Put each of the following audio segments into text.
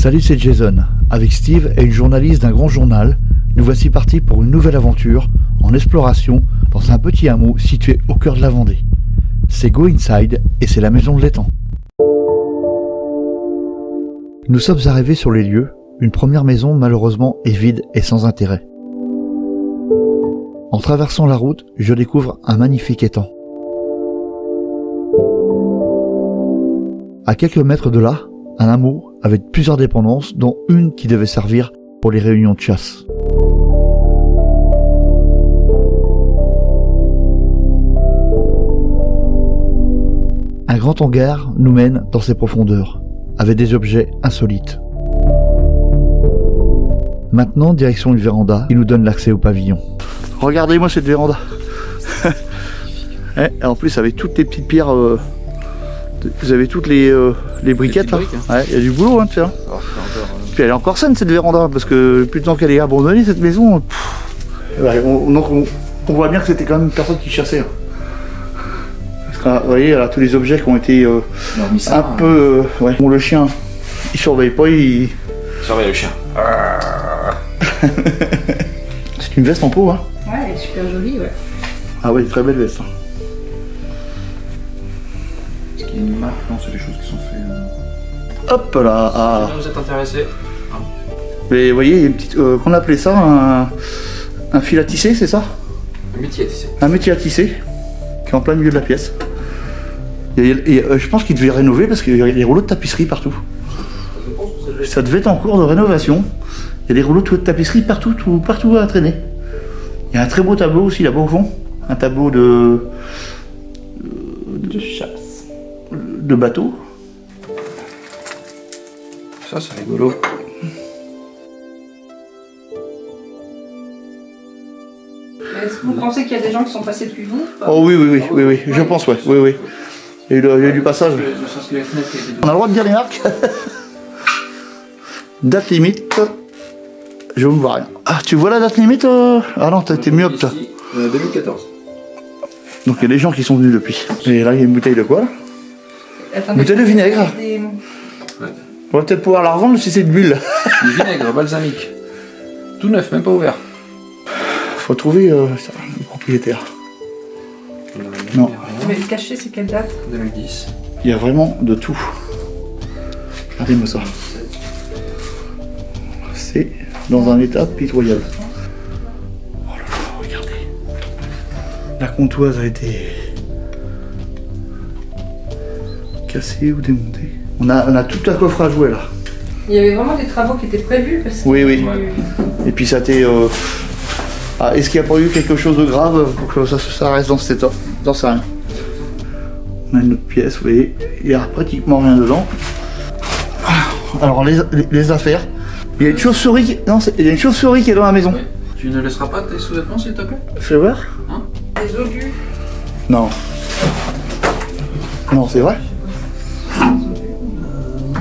Salut, c'est Jason. Avec Steve et une journaliste d'un grand journal, nous voici partis pour une nouvelle aventure en exploration dans un petit hameau situé au cœur de la Vendée. C'est Go Inside et c'est la maison de l'étang. Nous sommes arrivés sur les lieux. Une première maison malheureusement est vide et sans intérêt. En traversant la route, je découvre un magnifique étang. À quelques mètres de là, un hameau avec plusieurs dépendances, dont une qui devait servir pour les réunions de chasse. Un grand hangar nous mène dans ses profondeurs, avec des objets insolites. Maintenant, direction une véranda qui nous donne l'accès au pavillon. Regardez-moi cette véranda. Et en plus, avec toutes les petites pierres, vous avez toutes les briquettes là. Ouais, il y a du boulot de faire. Puis elle est encore saine cette véranda, parce que depuis le temps qu'elle est abandonnée cette maison, donc on voit bien que c'était quand même une personne qui chassait. Parce que vous voyez, là, tous les objets qui ont été un peu... ouais. Bon, le chien, il surveille pas, il surveille le chien. C'est une veste en peau, hein. Ouais, elle est super jolie, ouais. Ah ouais, très belle veste. Est-ce qu'il y a une marque? Non, c'est des choses qui sont faites. Hop là. Ah. Vous êtes intéressé? Mais vous voyez, il y a une petite, qu'on appelait ça un fil à tisser, c'est ça? Un métier à tisser. Un métier à tisser, qui est en plein milieu de la pièce. Et je pense qu'il devait rénover parce qu'il y a des rouleaux de tapisserie partout. Ça devait être en cours de rénovation. Il y a des rouleaux de tapisserie partout à traîner. Il y a un très beau tableau aussi là-bas au fond. Un tableau de chasse. De bateau. Ça, c'est rigolo. Est-ce que vous pensez qu'il y a des gens qui sont passés depuis vous? Oh oui, je pense, ouais, oui. Il y a eu du passage. On a le droit de dire les marques. Date limite. Je ne vois rien. Ah, tu vois la date limite? Ah non, t'as été myope, toi. 2014. Donc il y a des gens qui sont venus depuis. Et là, il y a une bouteille de quoi là? Attendez, bouteille de vinaigre. des- On va peut-être pouvoir la revendre si c'est de l'huile. Du vinaigre balsamique. Tout neuf, même pas ouvert. Faut trouver le propriétaire. Non. Mais le cachet, c'est quelle date? 2010. Il y a vraiment de tout. Regardez-moi ça. C'est dans un état pitoyable. Oh là là, regardez. La comptoise a été cassée ou démontée. On a tout un coffre à jouer là. Il y avait vraiment des travaux qui étaient prévus parce que... Oui. Et puis ça a été... Ah, est-ce qu'il n'y a pas eu quelque chose de grave pour que ça reste dans cet état? J'en sais rien. On a une autre pièce, vous voyez, il n'y a pratiquement rien dedans. Alors les affaires. Il y a une chauve-souris, il y a une chauve-souris qui est dans la maison. Oui. Tu ne laisseras pas tes sous-vêtements, s'il te plaît? Fais voir. Des obus. Non. Non, c'est vrai.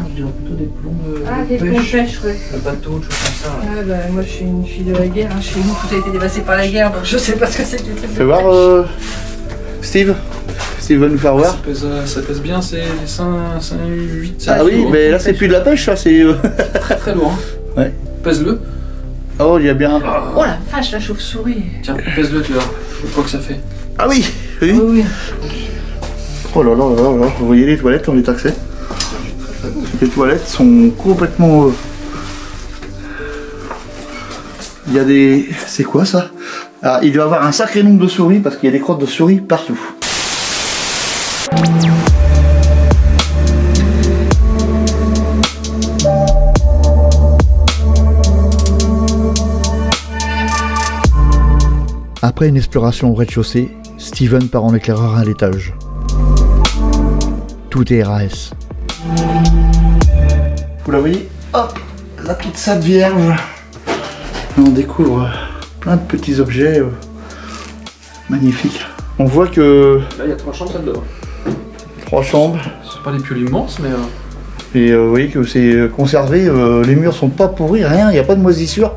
Je dirais plutôt des plombs de Ah, des plombs de pêche, ouais. de bateau, des choses comme ça. Ah bah moi je suis une fille de la guerre, hein. Chez nous tout a été dévasté par la guerre, donc je sais pas ce que c'est que les trucs de Fais voir, Steve. Steve va nous faire voir. Ça pèse bien, c'est 5, 8, Ah oui, mais là c'est plus de la pêche, ça c'est... très très lourd. Hein. Ouais. Pèse-le. Oh, il y a bien... Oh la vache, la chauve-souris. Tiens, pèse-le, tu vois. Quoi que ça fait. Ah oui. Oui. Oh là là là là, vous voyez les toilettes, on est taxé. Les toilettes sont complètement... Il y a des... C'est quoi ça? Ah, il doit y avoir un sacré nombre de souris parce qu'il y a des crottes de souris partout. Après une exploration au rez-de-chaussée, Steven part en éclaireur à l'étage. Tout est RAS. Vous la voyez? Hop, la petite salle vierge. On découvre plein de petits objets magnifiques. On voit que... Là, il y a 3 chambres là-dedans. 3 chambres. C'est pas des pioles immenses, mais... Et vous voyez que c'est conservé, les murs sont pas pourris, rien, il n'y a pas de moisissure.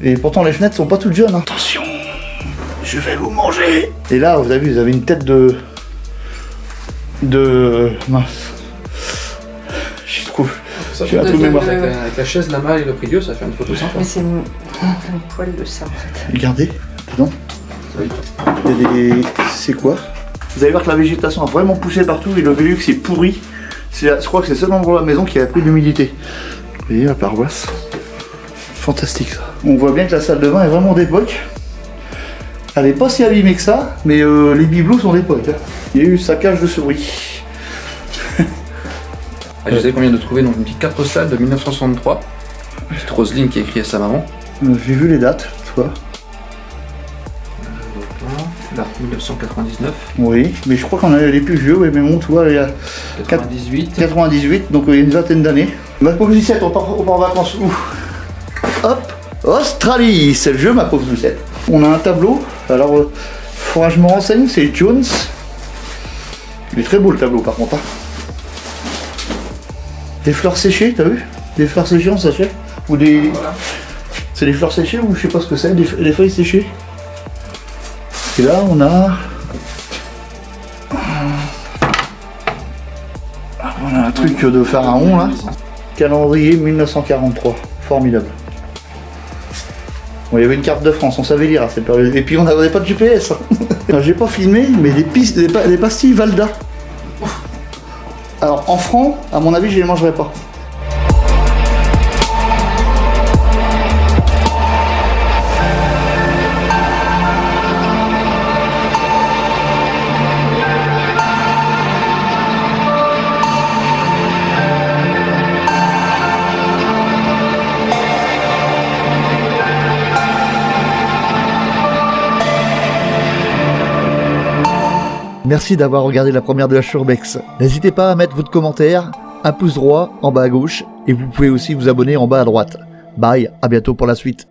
Et pourtant les fenêtres sont pas toutes jeunes. Hein. Attention, je vais vous manger. Et là, vous avez vu, vous avez une tête de mince. Je trouve. Ça J'ai fait un trou de mémoire. avec la chaise, la malle et le prie-dieu, ça fait une photo sympa. Mais c'est un poil de ça en fait. Regardez, dedans. Oui. Il y a des... C'est quoi? Vous allez voir que la végétation a vraiment poussé partout et le Velux est pourri. Je crois que c'est le seul endroit de la maison qui a pris de l'humidité. Vous voyez la paroisse? Fantastique ça. On voit bien que la salle de bain est vraiment d'époque. Elle est pas si abîmée que ça, mais les bibelots sont d'époque. Hein. Il y a eu saccage de souris. Je sais qu'on vient de trouver donc une petite carte postale de 1963. C'est Roselyne qui a écrit à sa maman. J'ai vu les dates, toi. Là, 1999. Oui, mais je crois qu'on a les plus vieux, oui, mais bon, tu vois, il y a 98. 98, donc il y a une vingtaine d'années. Ma pauvre Lucette, on part en vacances où? Hop, Australie, c'est le jeu, ma pauvre Lucette. On a un tableau, alors, faudra que je me renseigne, c'est Jones. Il est très beau le tableau par contre. Hein. Des fleurs séchées, t'as vu? Des fleurs séchées en sachet? Ou des... Voilà. C'est des fleurs séchées ou je sais pas ce que c'est, des feuilles séchées. Et là on a... On a un truc de pharaon là. Calendrier 1943. Formidable. Bon, il y avait une carte de France, on savait lire à cette période. Et puis on n'avait pas de GPS. J'ai pas filmé, mais des pastilles Valda. Alors en francs, à mon avis, je les mangerai pas. Merci d'avoir regardé la première de la Surbex. N'hésitez pas à mettre votre commentaire, un pouce droit en bas à gauche, et vous pouvez aussi vous abonner en bas à droite. Bye, à bientôt pour la suite.